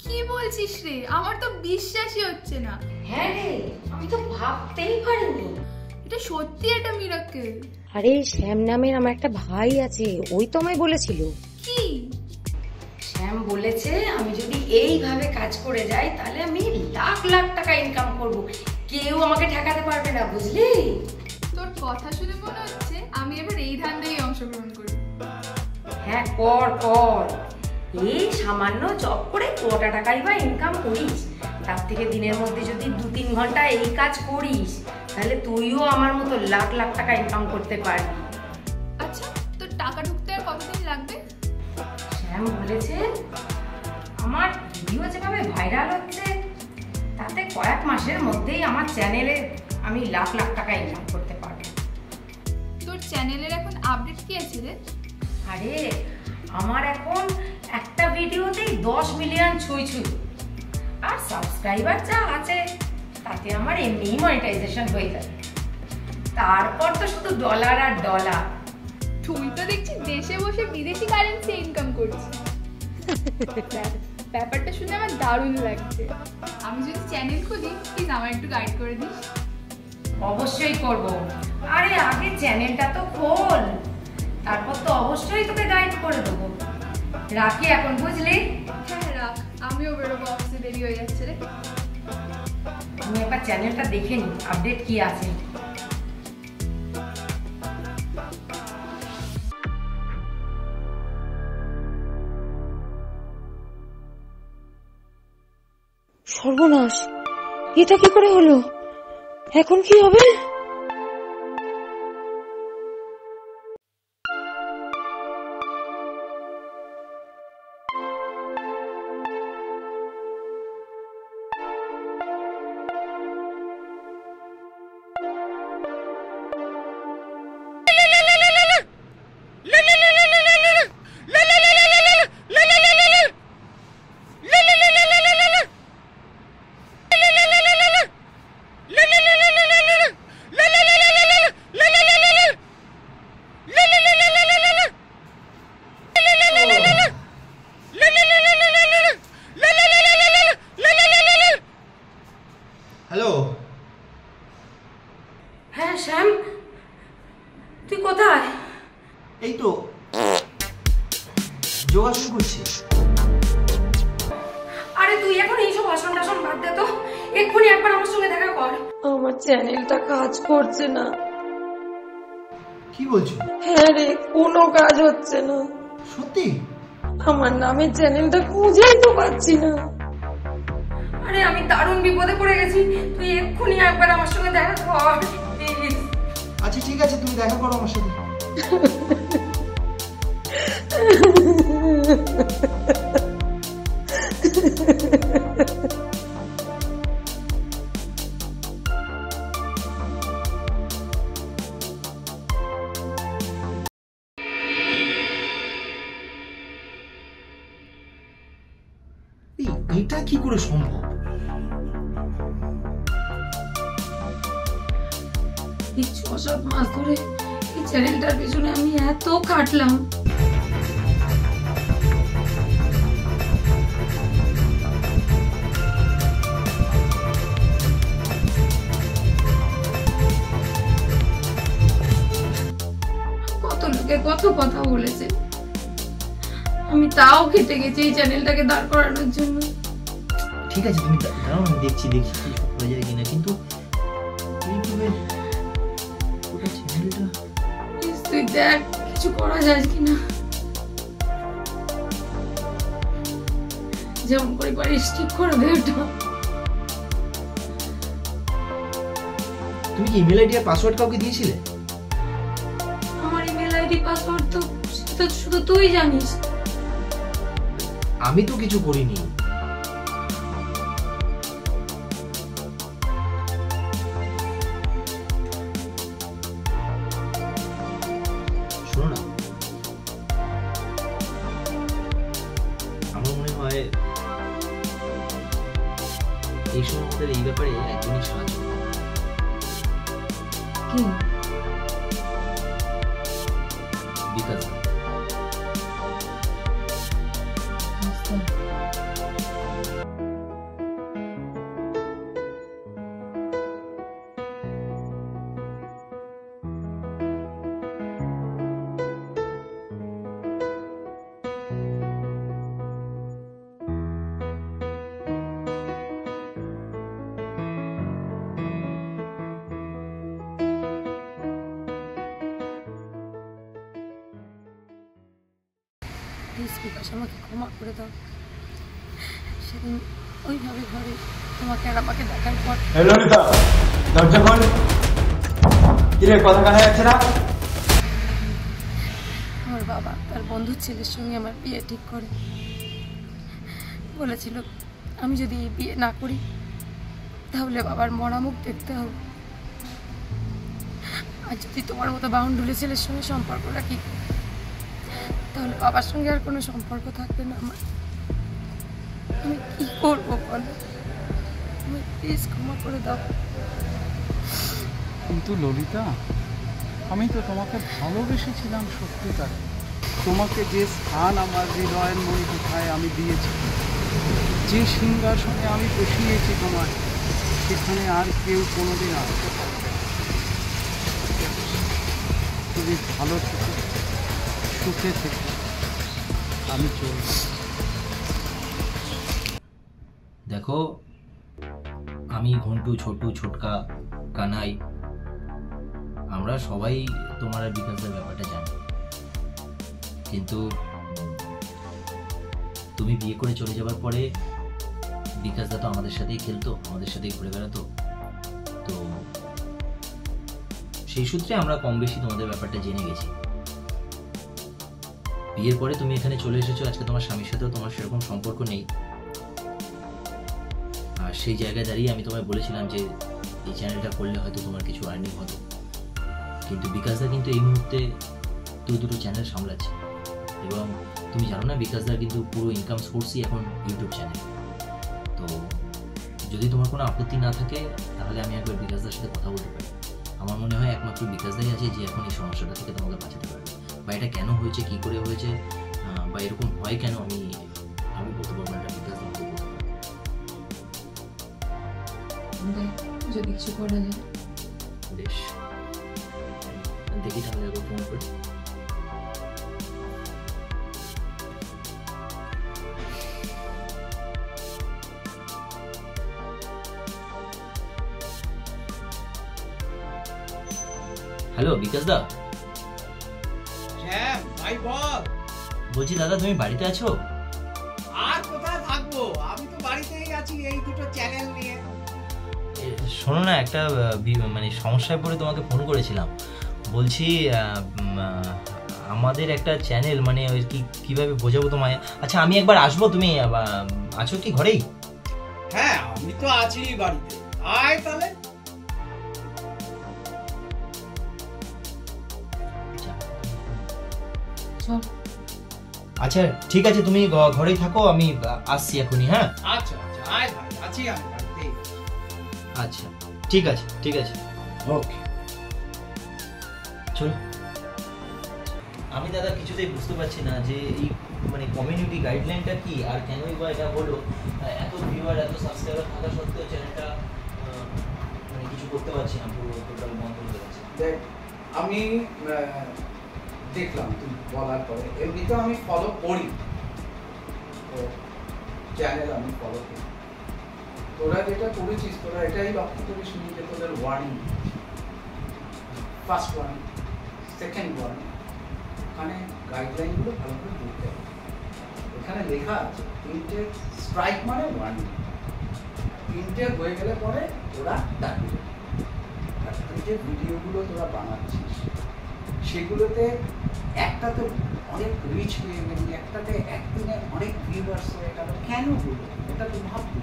কি বলছিস রে? আমার তো বিশ্বাসই হচ্ছে না। হ্যাঁ রে, আমি তো ভাবতেই পারিনি। এটা সত্যি একটা মিরাকেল। আরে শ্যাম নামের আমার একটা ভাই আছে, ওই তো আমায় বলেছিল। কি? শ্যাম বলেছে আমি যদি এইভাবে কাজ করে যাই তাহলে আমি লাখ লাখ টাকা ইনকাম করব, কেউ আমাকে ঠেকাতে পারবে না, বুঝলি? তোর কথা শুনে মনে হচ্ছে আমি এবার এই ধান্দায় অংশগ্রহণ করি। হ্যাঁ কর কর, এই সামান্য জব করে কটা টাকাই বা ইনকাম করিস, তার থেকে দিনের মধ্যে যদি 2-3 ঘন্টা এই কাজ করিস তাহলে তুইও আমার মতো লাখ লাখ টাকা ইনকাম করতে পারবি। আচ্ছা, তোর টাকা ঢুকতে আর কতদিন লাগবে? শ্যাম বলেছে আমার ভিডিও যেভাবে ভাইরাল হচ্ছে তাতে কয়েক মাসের মধ্যেই আমার চ্যানেলে আমি লাখ লাখ টাকা ইনকাম করতে পারবো। তোর চ্যানেলের এখন আপডেট কি আছে রে? আরে আমার এখন একটা ভিডিওতেই 10 মিলিয়ন ছুঁই ছুঁই, আর সাবস্ক্রাইবার যা আছে তাতে আমার এমনিই মনিটাইজেশন হয়ে যাবে। তারপর তো শুধু ডলার আর ডলার। তুই তো দেখছি দেশে বসে বিদেশি কারেন্সি ইনকাম করছিস। ব্যাপারটা শুনে আমার দারুণ লাগছে। আমি যদি চ্যানেল খুলি প্লিজ আমার একটু গাইড করে দিস। অবশ্যই করব। আরে আগে চ্যানেলটা তো খোল, তারপর তো অবশ্যই তোকে গাইড করে দেবো। রাখি এখন, বুঝলি? হ্যাঁ রাখ, আমিও বেরোবো, অফিসে দেরি হয়ে যাচ্ছে রে। আমি একবার চ্যানেলটা দেখে নিই আপডেট কি আছে। সর্বনাশ, এটা কি করে হলো? এখন কি হবে? হ্যালো। হ্যাঁ শ্যাম, তুই কোথায়? এই তো যোগাযোগ করছি। আরে তুই এখন এইসব ভাষণ টাষণ বাদ দে তো, এক্ষুনি একবার আমার সঙ্গে দেখা কর। আমার চ্যানেলটা কাজ করছে না। কি বলছো? হ্যাঁ রে, কোনো কাজ হচ্ছে না। সত্যি? আমার নামের চ্যানেলটা খুঁজেই তো পাচ্ছি না। আরে আমি দারুণ বিপদে পড়ে গেছি, তুই এক্ষুনি একবার আমার সঙ্গে দেখা কর প্লিজ। আচ্ছা ঠিক আছে, তুমি দেখা করো আমার সাথে। এটা কি করে সম্ভব? এই 6-7 মাস ধরে এই চ্যানেলটার পেছনে আমি এত খাটলাম। কত লোকে কত কথা বলেছে, আমি তাও খেটে গেছি এই চ্যানেলটাকে দাঁড় করানোর জন্য। ঠিক আছে তুমি দাঁড়াও, আমি দেখছি কি হয়ে যায় কিনা, কিন্তু এইভাবে ওটা চ্যানেলটা তুই দেখ কিছু করা যায় কিনা, যেমন করে পারিস ঠিক করে দে ওটা। তুমি কি ইমেল আইডি আর পাসওয়ার্ড কাউকে দিয়েছিলে? আমার ইমেল আইডি পাসওয়ার্ড তো সেটা শুধু তুই জানিস। আমি তো কিছু করিনি। শোনো না, আমার মনে হয় এই সময় আমাদের এই ব্যাপারে একজনই সাহায্য করবে। কি? বিকাশ। বিশ্বাস, আমাকে ক্ষমা করে দাও। সেদিন ওইভাবে ঘরে তোমাকে আর আমাকে দেখার পর ললিতা দরজা খোল। কিরে কথা কানা যাচ্ছে না? আমার বাবা তার বন্ধুর ছেলের সঙ্গে আমার বিয়ে ঠিক করে বলেছিল, আমি যদি এই বিয়ে না করি তাহলে বাবার মরা মুখ দেখতে হবে। আর যদি তোমার মতো বাউন্ডুলে ছেলের সঙ্গে সম্পর্ক রাখি তাহলে বাবার সঙ্গে আর কোনো সম্পর্ক থাকবে না আমার। আমি কি করবো বলো? তুমি প্লিজ ক্ষমা করে দাও। কিন্তু ললিতা, আমি তো তোমাকে ভালোবেসেছিলাম সত্যিকার। তোমাকে যে স্থান আমার হৃদয়ের মধ্যে আমি দিয়েছি, যে সিংহাসনে আমি বসিয়েছি তোমার, সেখানে আর কেউ কোনোদিন আসতে পারবে না। তুমি ভালো থেকে সুখে থেকে আমি চলব। দেখো, আমি ঘন্টু, ছোটু, ছোটকা, কানাই, আমরা সবাই তোমার আর বিকাশের ব্যাপারটা জানি। কিন্তু তুমি বিয়ে করে চলে যাবার পরে বিকাশদা তো আমাদের সাথেই খেলতো, আমাদের সাথেই ঘুরে বেড়াতো। তো সেই সূত্রে আমরা কম বেশি তোমাদের ব্যাপারটা জেনে গেছি। বিয়ের পরে তুমি এখানে চলে এসেছো, আজকে তোমার স্বামীর সাথেও তোমার সেরকম সম্পর্ক নেই। আর সেই জায়গায় দাঁড়িয়ে আমি তোমায় বলেছিলাম যে এই চ্যানেলটা করলে হয়তো তোমার কিছু আর্নিং হতো। কিন্তু বিকাশদা কিন্তু এই মুহূর্তে দুটো চ্যানেল সামলাচ্ছে, এবং তুমি জানো না বিকাশদার কিন্তু পুরো ইনকাম সোর্সই এখন ইউটিউব চ্যানেল। তো যদি তোমার কোনো আপত্তি না থাকে তাহলে আমি একবার বিকাশদার সাথে কথা বলতে পারি। আমার মনে হয় একমাত্র বিকাশদাই আছে যে এখন এই সমস্যাটা থেকে তোমাকে বাঁচাতে পারবে। বা এটা কেন হয়েছে, কী করে হয়েছে, বা এরকম হয় কেন, আমি বলতে পারবো না, এটা বিকাশদা বলতে পারবো। যদি কিছু করা যায়। বেশ, দেখি তাহলে একবার ফোন করি। হ্যালো বিকাশ দা। হ্যাঁ ভাই বল। বলছি দাদা, তুমি বাড়িতে আছো? আর কোথায় থাকবো, আমি তো বাড়িতেই আছি এই দুটো চ্যানেল নিয়ে। শোনো না, একটা মানে সমস্যায় পড়ে তোমাকে ফোন করেছিলাম। বলছি আমাদের একটা চ্যানেল, মানে ওই কিভাবে বোঝাবো তোমায়। আচ্ছা আমি একবার আসবো, তুমি আছো কি ঘরেই? হ্যাঁ আমি তো আছি বাড়িতে, আয় তাহলে। আচ্ছা ঠিক আছে, তুমি ঘরেই থাকো, আমি আসছি এখনই। হ্যাঁ আচ্ছা আচ্ছা, আয় ভাই, আছি আমি বাড়িতেই। আচ্ছা ঠিক আছে, ঠিক আছে, ওকে চলো। আমি দাদা কিছুতেই বুঝতে পারছি না যে এই মানে কমিউনিটি গাইডলাইনটা কি, আর কেনই বা এটা হলো। এত ভিউয়ার, এত সাবস্ক্রাইবার থাকা সত্ত্বেও চ্যানেলটা মানে কিছু করতে পারছি না, পুরো টোটাল বন্ধ হয়ে গেছে। দেখ, আমি দেখলাম তুই বলার পরে, এমনিতেও আমি ফলো করি তো চ্যানেল, আমি ফলো করি। তোরা যেটা করেছিস, তোরা এটাই লক্ষ্য করিস নি যে তোদের warning, first warning, second warning, ওখানে গাইডলাইনগুলো ভালো করে বুঝতে হবে। এখানে লেখা আছে তিনটে স্ট্রাইক মানে ওয়ার্নিং, তিনটে হয়ে গেলে পরে তোরা ডাকবে। আর তুই যে ভিডিওগুলো তোরা বানাচ্ছিস সেগুলোতে একটাতে অনেক রিচ পেয়ে গেলি, একটাতে একদিনে অনেক ভিউয়ার্স হয়ে গেল, কেন হলো এটা তুই ভাববি।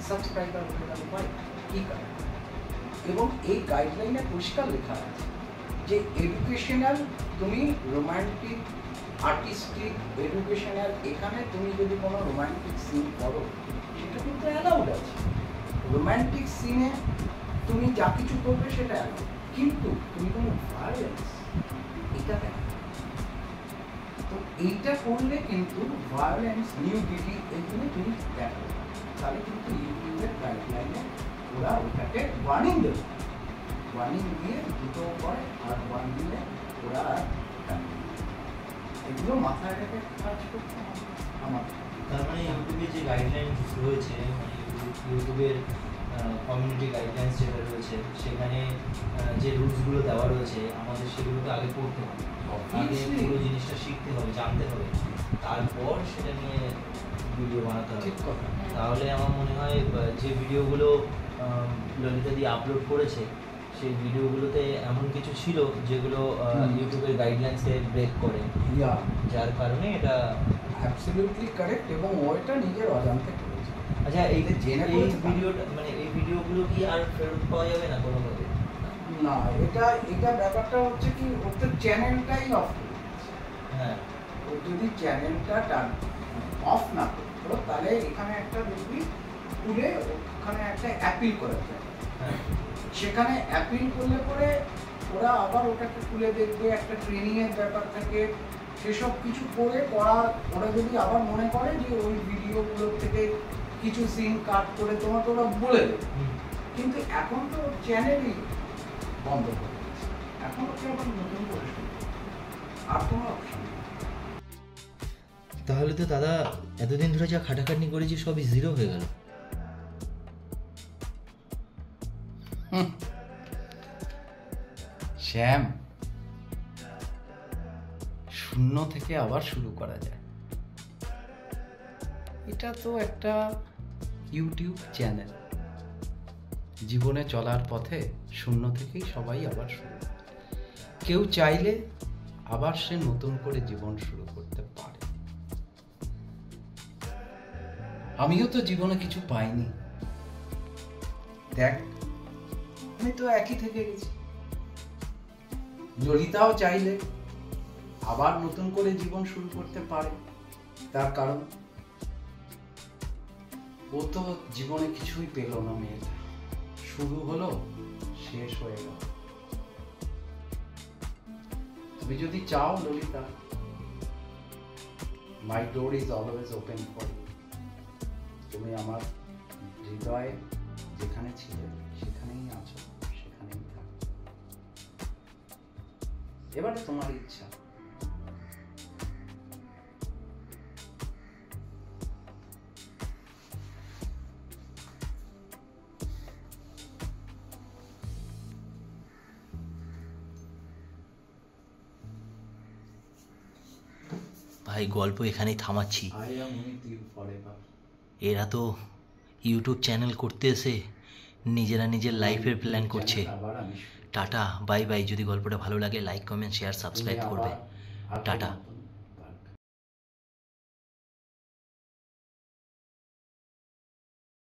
সাবস্ক্রাইবার হয়ে গেল, ভাই কী কারণ? এবং এই গাইডলাইনে পরিষ্কার লেখা আছে যে এডুকেশনাল, তুমি রোমান্টিক, আর্টিস্টিক, এডুকেশনাল, এখানে তুমি যদি কোনো রোমান্টিক সিন করো সেটা কিন্তু অ্যালাউড আছে। রোমান্টিক সিনে তুমি যা কিছু করবে সেটা অ্যালাউড, কিন্তু তুমি কোনো ভায়োলেন্স এটা কেন? তো এইটা করলে কিন্তু ভায়োলেন্স, নিউডিটি, এইগুলো তুমি দেখো, তাহলে কিন্তু ইউটিউবের গাইডলাইনে ওরা ওটাকে ওয়ার্নিং দেবে। ওয়ার্নিং দিয়ে দুটো করে আর ওয়ার্নিং দিলে ওরা এগুলো মাথায় রেখে কাজ করতে হবে আমার। তার মানে ইউটিউবে যে গাইডলাইন রয়েছে, মানে ইউটিউবের কমিউনিটি গাইডলাইন্স যেটা রয়েছে সেখানে যে রুলসগুলো দেওয়া রয়েছে আমাদের সেগুলোকে আগে পড়তে হবে, আগে পুরো জিনিসটা শিখতে হবে, জানতে হবে, তারপর সেটা নিয়ে ভিডিও বানাতে হবে। ঠিক কথা। তাহলে আমার মনে হয় যে ভিডিওগুলো ললিতা দি আপলোড করেছে সেই ভিডিওগুলোতে এমন কিছু ছিল যেগুলো ইউটিউবের গাইডলাইন্সকে ব্রেক করে, যার কারণে এটা অ্যাবসলিউটলি কারেক্ট, এবং ওইটা নিজের অজান্তে করেছে। আচ্ছা এই জেনে এই করেছে না। ভিডিওটা মানে এই ভিডিওগুলো কি আর ফেরত পাওয়া যাবে না কোনোভাবে? না, এটা ব্যাপারটা হচ্ছে কি, ওর তো চ্যানেলটাই অফ করে দিয়েছে। হ্যাঁ, ও যদি চ্যানেলটা অফ না করতো তাহলে এখানে একটা দেখবি তুলে ওখানে একটা অ্যাপিল করা যায়। হ্যাঁ, সেখানে অ্যাপিল করলে পরে ওরা আবার ওটাকে তুলে দেখবে, একটা ট্রেনিংয়ের ব্যাপার থাকে, সেসব কিছু করে ওরা যদি আবার মনে করে যে ওই ভিডিওগুলো থেকে কিছু সিন কাট করে তোমাকে ওরা বলে দেবে। কিন্তু এখন তো চ্যানেলই বন্ধ করে দিয়েছে, এখন ওকে আবার নতুন করে শুরু করতে হবে। আর কোনো অপশন নেই। তাহলে তো দাদা এতদিন ধরে যা খাটাখাটনি করেছি সবই জিরো হয়ে গেল। শ্যাম, শূন্য থেকে আবার শুরু করা যায়। এটা তো একটা ইউটিউব চ্যানেল, জীবনে চলার পথে শূন্য থেকেই সবাই আবার শুরু করে। কেউ চাইলে আবার সে নতুন করে জীবন শুরু করতে পারে। আমিও তো জীবনে কিছু পাইনি, দেখ আমি তো একই থেকে গেছি। ললিতাও চাইলে আবার নতুন করে জীবন শুরু করতে পারে, তার কারণ ও তো জীবনে কিছুই পেল না। মেয়েটা শুরু হলো, শেষ হয়ে গেল। তুমি যদি চাও Lalita, my door is always open for you. তুমি আমার হৃদয়ে যেখানে ছিলে সেখানেই আছো, সেখানেই থাকো। এবার তোমার ইচ্ছা। ভাই গল্প এখানেই থামাচ্ছি। I am with you forever. এরা তো ইউটিউব চ্যানেল করতে এসে নিজেরা নিজের লাইফের প্ল্যান করছে। আবার আমি টাটা, বাই বাই। যদি গল্পটা ভালো লাগে লাইক, কমেন্ট, শেয়ার, সাবস্ক্রাইব করবে। টাটা।